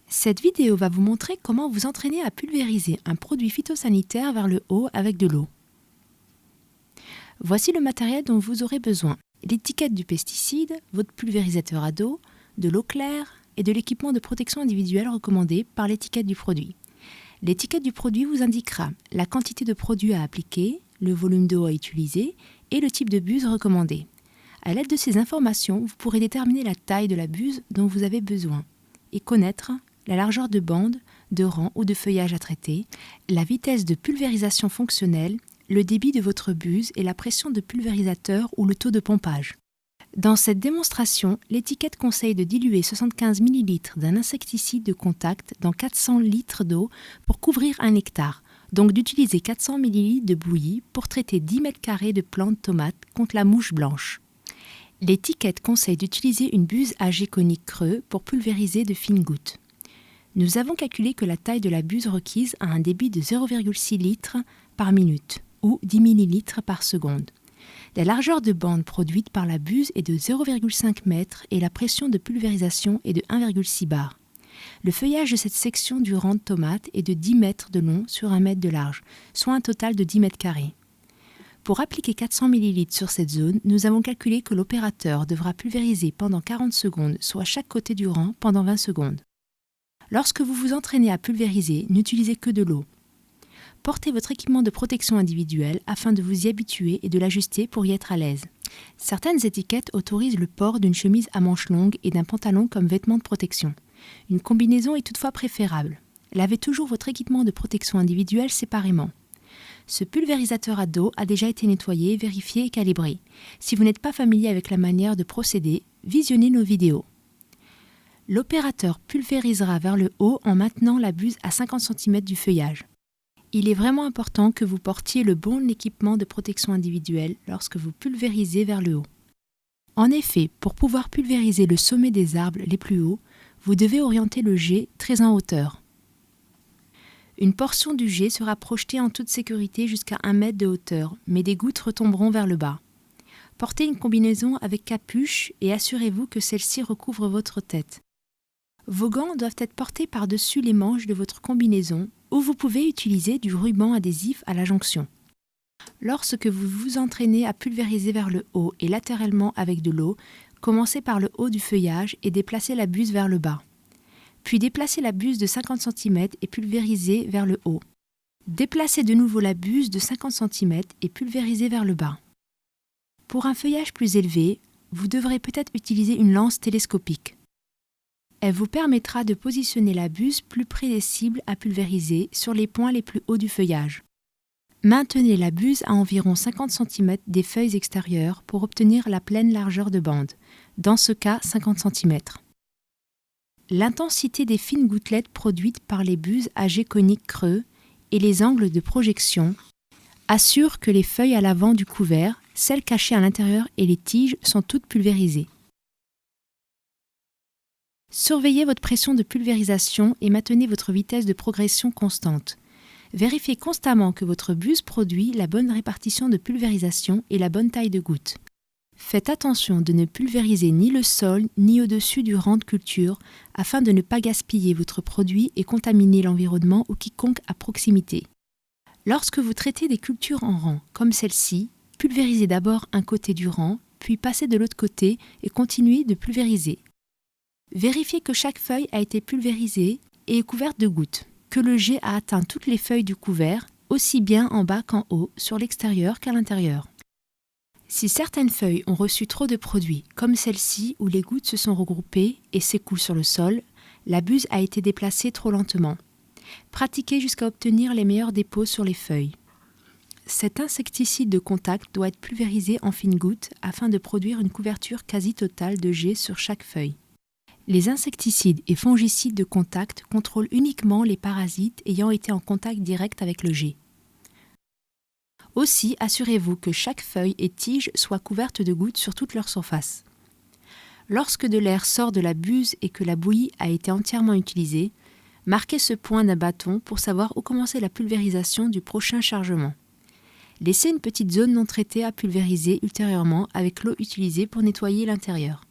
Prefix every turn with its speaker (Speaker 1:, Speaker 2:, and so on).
Speaker 1: Cette vidéo va vous montrer comment vous entraîner à pulvériser un produit phytosanitaire vers le haut avec de l'eau. Voici le matériel dont vous aurez besoin. L'étiquette du pesticide, votre pulvérisateur à dos, de l'eau claire et de l'équipement de protection individuelle recommandé par l'étiquette du produit. L'étiquette du produit vous indiquera la quantité de produit à appliquer, le volume d'eau à utiliser et le type de buse recommandé. À l'aide de ces informations, vous pourrez déterminer la taille de la buse dont vous avez besoin et connaître la largeur de bande, de rang ou de feuillage à traiter, la vitesse de pulvérisation fonctionnelle, le débit de votre buse et la pression de pulvérisateur ou le taux de pompage. Dans cette démonstration, l'étiquette conseille de diluer 75 ml d'un insecticide de contact dans 400 litres d'eau pour couvrir 1 hectare, donc d'utiliser 400 ml de bouillie pour traiter 10 m² de plantes tomates contre la mouche blanche. L'étiquette conseille d'utiliser une buse à jet conique creux pour pulvériser de fines gouttes. Nous avons calculé que la taille de la buse requise a un débit de 0,6 litres par minute ou 10 ml par seconde. La largeur de bande produite par la buse est de 0,5 m et la pression de pulvérisation est de 1,6 bar. Le feuillage de cette section du rang de tomate est de 10 mètres de long sur 1 mètre de large, soit un total de 10 m². Pour appliquer 400 ml sur cette zone, nous avons calculé que l'opérateur devra pulvériser pendant 40 secondes, soit chaque côté du rang pendant 20 secondes. Lorsque vous vous entraînez à pulvériser, n'utilisez que de l'eau. Portez votre équipement de protection individuelle afin de vous y habituer et de l'ajuster pour y être à l'aise. Certaines étiquettes autorisent le port d'une chemise à manches longues et d'un pantalon comme vêtement de protection. Une combinaison est toutefois préférable. Lavez toujours votre équipement de protection individuelle séparément. Ce pulvérisateur à dos a déjà été nettoyé, vérifié et calibré. Si vous n'êtes pas familier avec la manière de procéder, visionnez nos vidéos. L'opérateur pulvérisera vers le haut en maintenant la buse à 50 cm du feuillage. Il est vraiment important que vous portiez le bon équipement de protection individuelle lorsque vous pulvérisez vers le haut. En effet, pour pouvoir pulvériser le sommet des arbres les plus hauts, vous devez orienter le jet très en hauteur. Une portion du jet sera projetée en toute sécurité jusqu'à 1 mètre de hauteur, mais des gouttes retomberont vers le bas. Portez une combinaison avec capuche et assurez-vous que celle-ci recouvre votre tête. Vos gants doivent être portés par-dessus les manches de votre combinaison ou vous pouvez utiliser du ruban adhésif à la jonction. Lorsque vous vous entraînez à pulvériser vers le haut et latéralement avec de l'eau, commencez par le haut du feuillage et déplacez la buse vers le bas. Puis déplacez la buse de 50 cm et pulvérisez vers le haut. Déplacez de nouveau la buse de 50 cm et pulvérisez vers le bas. Pour un feuillage plus élevé, vous devrez peut-être utiliser une lance télescopique. Elle vous permettra de positionner la buse plus près des cibles à pulvériser sur les points les plus hauts du feuillage. Maintenez la buse à environ 50 cm des feuilles extérieures pour obtenir la pleine largeur de bande, dans ce cas 50 cm. L'intensité des fines gouttelettes produites par les buses à jet conique creux et les angles de projection assurent que les feuilles à l'avant du couvert, celles cachées à l'intérieur et les tiges sont toutes pulvérisées. Surveillez votre pression de pulvérisation et maintenez votre vitesse de progression constante. Vérifiez constamment que votre buse produit la bonne répartition de pulvérisation et la bonne taille de gouttes. Faites attention de ne pulvériser ni le sol ni au-dessus du rang de culture afin de ne pas gaspiller votre produit et contaminer l'environnement ou quiconque à proximité. Lorsque vous traitez des cultures en rang, comme celle-ci, pulvérisez d'abord un côté du rang, puis passez de l'autre côté et continuez de pulvériser. Vérifiez que chaque feuille a été pulvérisée et est couverte de gouttes, que le jet a atteint toutes les feuilles du couvert, aussi bien en bas qu'en haut, sur l'extérieur qu'à l'intérieur. Si certaines feuilles ont reçu trop de produits, comme celle-ci où les gouttes se sont regroupées et s'écoulent sur le sol, la buse a été déplacée trop lentement. Pratiquez jusqu'à obtenir les meilleurs dépôts sur les feuilles. Cet insecticide de contact doit être pulvérisé en fines gouttes afin de produire une couverture quasi totale de jet sur chaque feuille. Les insecticides et fongicides de contact contrôlent uniquement les parasites ayant été en contact direct avec le jet. Aussi, assurez-vous que chaque feuille et tige soient couvertes de gouttes sur toute leur surface. Lorsque de l'air sort de la buse et que la bouillie a été entièrement utilisée, marquez ce point d'un bâton pour savoir où commencer la pulvérisation du prochain chargement. Laissez une petite zone non traitée à pulvériser ultérieurement avec l'eau utilisée pour nettoyer l'intérieur.